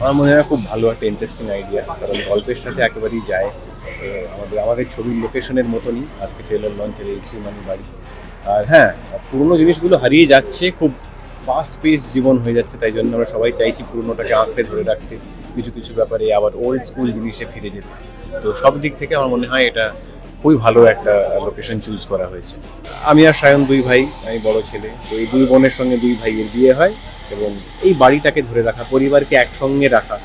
আমার মনে হয় খুব ভালো একটা ইন্টারেস্টিং আইডিয়া, কারণ গল্পের সাথে একেবারেই যায়। আমাদের ছবির লোকেশনের মতনই আজকে ট্রেলার লঞ্চ হয়েছে মানে বাড়ি। আর হ্যাঁ, পুরনো জিনিসগুলো হারিয়ে যাচ্ছে, খুব ফাস্ট পেস জীবন হয়ে যাচ্ছে, তাই জন্য আমরা সবাই চাইছি পুরনোটাকে আঁকড়ে ধরে রাখতে, কিছু কিছু ব্যাপারে আবার ওল্ড স্কুল জিনিসে ফিরে যেতে। তো সব দিক থেকে আমার মনে হয় এটা খুবই ভালো একটা লোকেশন চুজ করা হয়েছে। আমি আর সায়ন দুই ভাই, আমি বড় ছেলে, তো এই দুই বোনের সঙ্গে দুই ভাইয়ের বিয়ে হয় এবং এই বাড়িটাকে ধরে রাখা, পরিবারকে একসঙ্গে রাখা,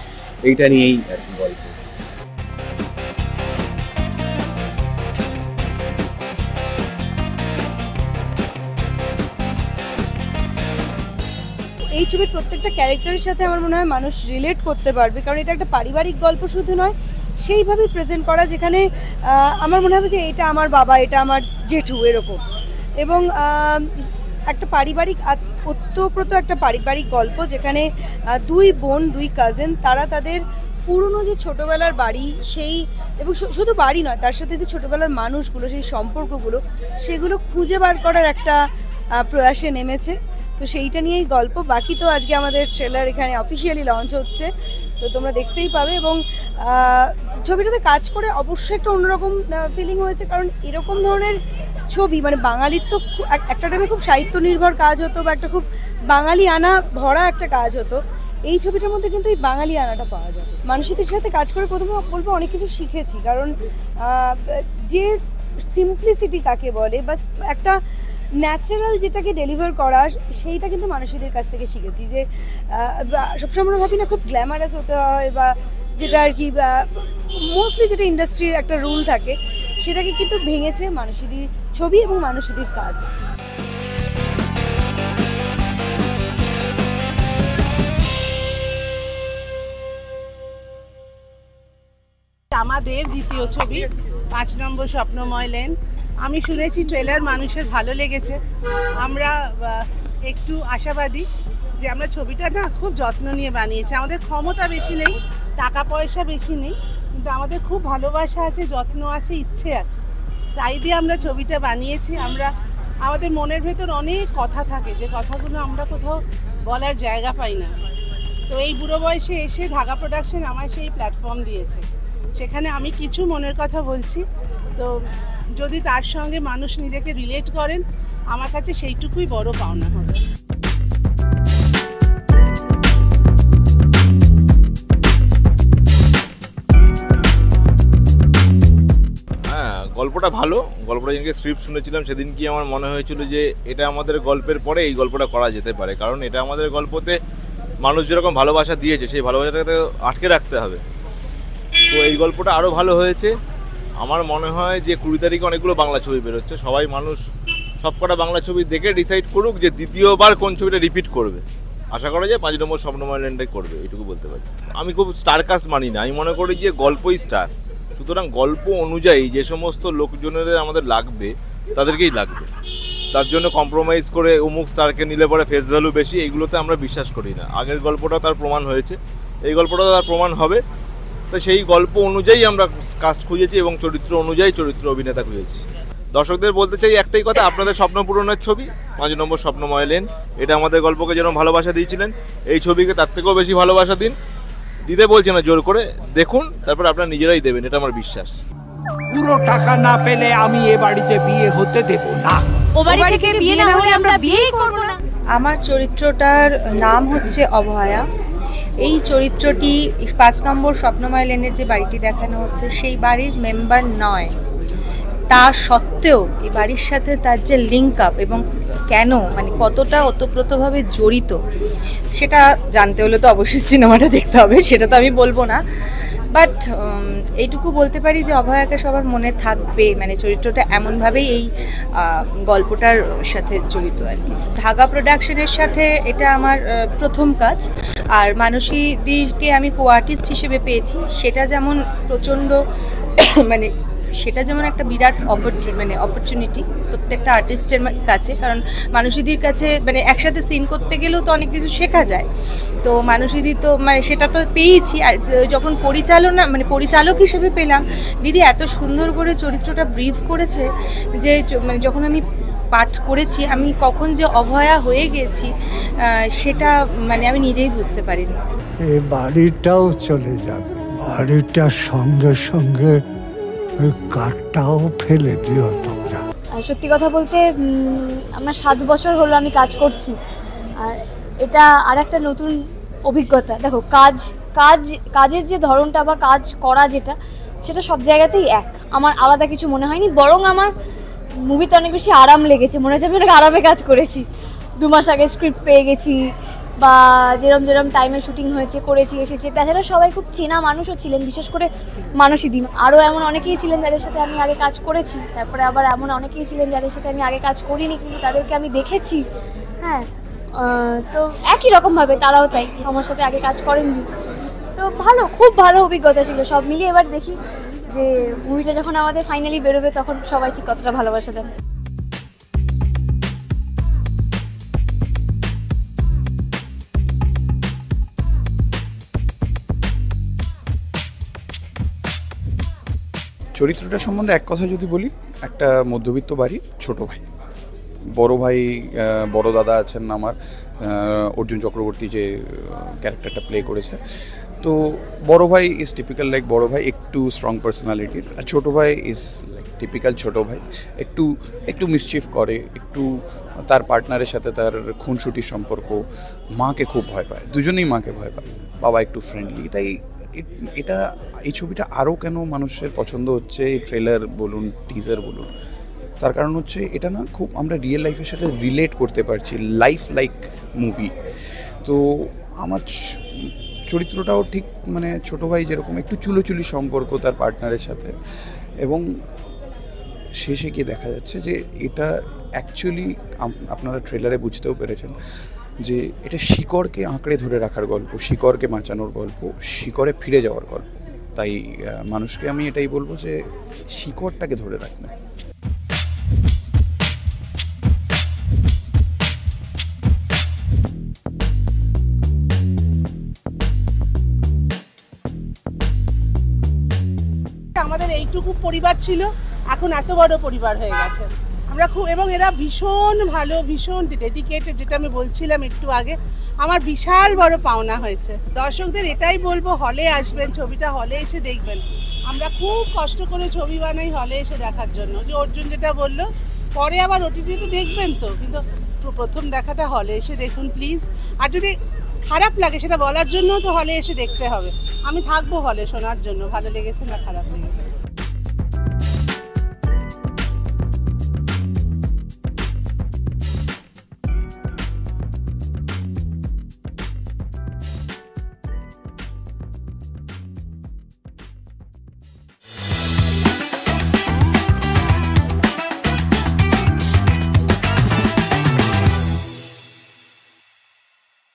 এইটা নিয়েই আর কি গল্প। এই ছবির প্রত্যেকটা ক্যারেক্টারের সাথে আমার মনে হয় মানুষ রিলেট করতে পারবে, কারণ এটা একটা পারিবারিক গল্প শুধু নয়, সেইভাবেই প্রেজেন্ট করা, যেখানে আমার মনে হবে যে এটা আমার বাবা, এটা আমার জেঠু, এরকম। এবং একটা পারিবারিক ওতপ্রোত একটা পারিবারিক গল্প, যেখানে দুই বোন, দুই কাজিন, তারা তাদের পুরনো যে ছোটোবেলার বাড়ি, সেই এবং শুধু বাড়ি নয়, তার সাথে যে ছোটোবেলার মানুষগুলো, সেই সম্পর্কগুলো, সেগুলো খুঁজে বার করার একটা প্রয়াসে নেমেছে। তো সেইটা নিয়েই গল্প। বাকি তো আজকে আমাদের ট্রেলার এখানে অফিসিয়ালি লঞ্চ হচ্ছে, তো তোমরা দেখতেই পাবে। এবং ছবিটাতে কাজ করে অবশ্যই একটা অন্যরকম ফিলিং হয়েছে, কারণ এরকম ধরনের ছবি মানে বাঙালির তো একটা টাইমে খুব সাহিত্য নির্ভর কাজ হতো, বা একটা খুব বাঙালি আনা ভরা একটা কাজ হতো। এই ছবিটার মধ্যে কিন্তু এই বাঙালি আনাটা পাওয়া যাবে। মানুষদের সাথে কাজ করে প্রথমে বলবো অনেক কিছু শিখেছি, কারণ যে সিম্পলিসিটি কাকে বলে, বা একটা ন্যাচারাল যেটাকে ডেলিভার করা, সেইটা কিন্তু মানুষদের কাছ থেকে শিখেছি। যে সবসময় আমরা ভাবি না খুব গ্ল্যামারাস হতে হয়, বা যেটা আর কি মোস্টলি যেটা ইন্ডাস্ট্রির একটা রুল থাকে, সেটাকে কিন্তু ভেঙেছে মানুষদের ছবি এবং মানুষদের কাজ। আমাদের দ্বিতীয় ছবি 5 নম্বর স্বপ্নময় লেন। আমি শুনেছি ট্রেলার মানুষের ভালো লেগেছে। আমরা একটু আশাবাদী যে আমরা ছবিটা না খুব যত্ন নিয়ে বানিয়েছি। আমাদের ক্ষমতা বেশি নেই, টাকা পয়সা বেশি নেই, কিন্তু আমাদের খুব ভালোবাসা আছে, যত্ন আছে, ইচ্ছে আছে, তাই দিয়ে আমরা ছবিটা বানিয়েছি। আমাদের মনের ভেতর অনেক কথা থাকে, যে কথাগুলো আমরা কোথাও বলার জায়গা পাই না। তো এই বুড়ো বয়সে এসে ঢাকা প্রোডাকশন আমার সেই প্ল্যাটফর্ম দিয়েছে, সেখানে আমি কিছু মনের কথা বলছি। তো যদি তার সঙ্গে মানুষ নিজেকে রিলেট করেন, আমার কাছে সেইটুকুই বড় পাওনা হবে। হ্যাঁ, গল্পটা ভালো। গল্পটা যেদিনকে স্ক্রিপ্ট শুনেছিলাম সেদিন কি আমার মনে হয়েছিল যে এটা আমাদের গল্পের পরে এই গল্পটা করা যেতে পারে, কারণ এটা আমাদের গল্পতে মানুষ যেরকম ভালোবাসা দিয়েছে সেই ভালোবাসাটাকে আটকে রাখতে হবে। তো এই গল্পটা আরও ভালো হয়েছে। আমার মনে হয় যে 20 তারিখে অনেকগুলো বাংলা ছবি বেরোচ্ছে, সবাই মানুষ সবকটা বাংলা ছবি দেখে ডিসাইড করুক যে দ্বিতীয়বার কোন ছবিটা রিপিট করবে। আশা করা যায় 5 নম্বর স্বপ্নময় লেনটাই করবে, এইটুকু বলতে পারি। আমি খুব স্টার কাস্ট মানি না, আমি মনে করি যে গল্পই স্টার। সুতরাং গল্প অনুযায়ী যে সমস্ত লোকজনের আমাদের লাগবে তাদেরকেই লাগবে। তার জন্য কম্প্রোমাইজ করে অমুক স্টারকে নিলে পরে ফেস ভ্যালু বেশি, এইগুলোতে আমরা বিশ্বাস করি না। আগের গল্পটাও তার প্রমাণ হয়েছে, এই গল্পটাও তার প্রমাণ হবে। তো সেই গল্প অনুযায়ী আমরা কাস্ট খুঁজেছি এবং চরিত্র অনুযায়ী চরিত্র অভিনেতা খুঁজেছি। দর্শকদের বলতে চাই একটাই কথা, আপনাদের স্বপ্ন পূরণের ছবি 5 নম্বর স্বপ্নময় লেন। এটা আমাদের গল্পকে যেরকম ভালোবাসা দিয়েছিলেন, এই ছবিকে তার থেকেও বেশি ভালোবাসা দিন। দিতে বলছি না, জোর করে দেখুন, তারপর আপনারা নিজেরাই দেবেন, এটা আমার বিশ্বাস। পুরো টাকা না পেলে আমি এ বাড়িতে বিয়ে হতে দেব না। ও বাড়ি থেকে বিয়ে না হলে আমরা বিয়েই করব না। আমার চরিত্রটার নাম হচ্ছে অভয়া। এই চরিত্রটি 5 নম্বর স্বপ্নময় লেনের যে বাড়িটি দেখানো হচ্ছে সেই বাড়ির মেম্বার নয়, তা সত্ত্বেও এই বাড়ির সাথে তার যে লিঙ্ক আপ এবং কেন মানে কতটা ওতপ্রোতভাবে জড়িত, সেটা জানতে হলে তো অবশ্যই সিনেমাটা দেখতে হবে, সেটা তো আমি বলবো না। বাট এইটুকু বলতে পারি যে অভয়াকে সবার মনে থাকবে, মানে চরিত্রটা এমনভাবেই এই গল্পটার সাথে জড়িত আর কি। ধাগা প্রোডাকশনের সাথে এটা আমার প্রথম কাজ, আর মানসীদিকে আমি কো আর্টিস্ট হিসেবে পেয়েছি, সেটা যেমন প্রচণ্ড মানে সেটা যেমন একটা বিরাট অপরচুনিটি প্রত্যেকটা আর্টিস্টের কাছে, কারণ মানসীদির কাছে মানে একসাথে সিন করতে গেলেও তো অনেক কিছু শেখা যায়। তো মানসীদি তো মানে সেটা তো পেয়েছি, আর যখন পরিচালক হিসেবে পেলাম, দিদি এত সুন্দর করে চরিত্রটা ব্রিফ করেছে যে মানে যখন আমি পাঠ করেছি, আমি কখন যে অভয়া হয়ে গেছি সেটা মানে আমি নিজেই বুঝতে পারিনি। এই বাড়িটাও চলে যাবে, বাড়িটার সঙ্গে সঙ্গে ওই কাঠটাও ফেলে দিও তোমরা। সত্যি কথা বলতে আমার 7 বছর হলো আমি কাজ করছি, আর এটা আর একটা নতুন অভিজ্ঞতা। দেখো কাজের যে ধরনটা বা কাজ করা সেটা সব জায়গাতেই এক, আমার আলাদা কিছু মনে হয়নি, বরং আমার মুভিতে অনেক বেশি আরাম লেগেছে, মনে হচ্ছে আমি অনেক আরামে কাজ করেছি। 2 মাস আগে স্ক্রিপ্ট পেয়ে গেছি, বা যেরম টাইমে শুটিং হয়েছে করেছি এসেছে। তাছাড়া সবাই খুব চেনা মানুষও ছিলেন, বিশেষ করে মানসী দি, আরও এমন অনেকেই ছিলেন যাদের সাথে আমি আগে কাজ করেছি, তারপরে আবার এমন অনেকেই ছিলেন যাদের সাথে আমি আগে কাজ করিনি কিন্তু তাদেরকে আমি দেখেছি। হ্যাঁ, তো একই রকমভাবে তারাও তাই আমার সাথে আগে কাজ করেননি। তো খুব ভালো অভিজ্ঞতা ছিল। সব মিলিয়ে এবার দেখি যে মুভিটা যখন আমাদের ফাইনালি বেরোবে তখন সবাই ঠিক কতটা ভালোবাসা দেন। চরিত্রটা সম্বন্ধে এক কথা যদি বলি, একটা মধ্যবিত্ত বাড়ির ছোট ভাই, বড় ভাই বড় দাদা আছেন আমার, অর্জুন চক্রবর্তী যে ক্যারেক্টারটা প্লে করেছে। তো বড় ভাই ইজ টিপিক্যাল লাইক বড় ভাই, একটু স্ট্রং পার্সোনালিটির, আর ছোটো ভাই ইজ লাইক টিপিক্যাল ছোটো ভাই, একটু মিসচিফ করে, একটু তার পার্টনারের সাথে তার খুনসুটির সম্পর্ক, মাকে খুব ভয় পায়, দুজনেই মাকে ভয় পায়, বাবা একটু ফ্রেন্ডলি। তাই এই ছবিটা আরও কেন মানুষের পছন্দ হচ্ছে, এই ট্রেলার বলুন টিজার বলুন, তার কারণ হচ্ছে এটা না খুব আমরা রিয়েল লাইফের সাথে রিলেট করতে পারছি, লাইফ লাইক মুভি। তো আমার চরিত্রটাও ঠিক মানে ছোটো ভাই যেরকম একটু চুলোচুলি সম্পর্ক তার পার্টনারের সাথে, এবং শেষে গিয়ে দেখা যাচ্ছে যে এটা অ্যাকচুয়ালি আপনারা ট্রেলারে বুঝতেও পেরেছেন যে এটা শিকড়কে আঁকড়ে ধরে রাখার গল্প, শিকড়কে বাঁচানোর গল্প, শিকড়ে ফিরে যাওয়ার গল্প। তাই মানুষকে আমি এটাই বলবো যে শিকড়টাকে ধরে রাখবেন। আমাদের এইটুকু পরিবার ছিল, এখন এত বড় পরিবার হয়ে গেছে। আমরা খুব, এবং এরা ভীষণ ভালো, ভীষণ ডেডিকেটেড, যেটা আমি বলছিলাম একটু আগে, আমার বিশাল বড় পাওনা হয়েছে। দর্শকদের এটাই বলবো, হলে আসবেন, ছবিটা হলে এসে দেখবেন। আমরা খুব কষ্ট করে ছবি বানাই হলে এসে দেখার জন্য, যে অর্জুন যেটা বললো, পরে আবার ওটিটি তো দেখবেন তো, কিন্তু প্রথম দেখাটা হলে এসে দেখুন প্লিজ। আর যদি খারাপ লাগে সেটা বলার জন্য তো হলে এসে দেখতে হবে। আমি থাকবো হলে শোনার জন্য, ভালো লেগেছে না খারাপ লেগেছে।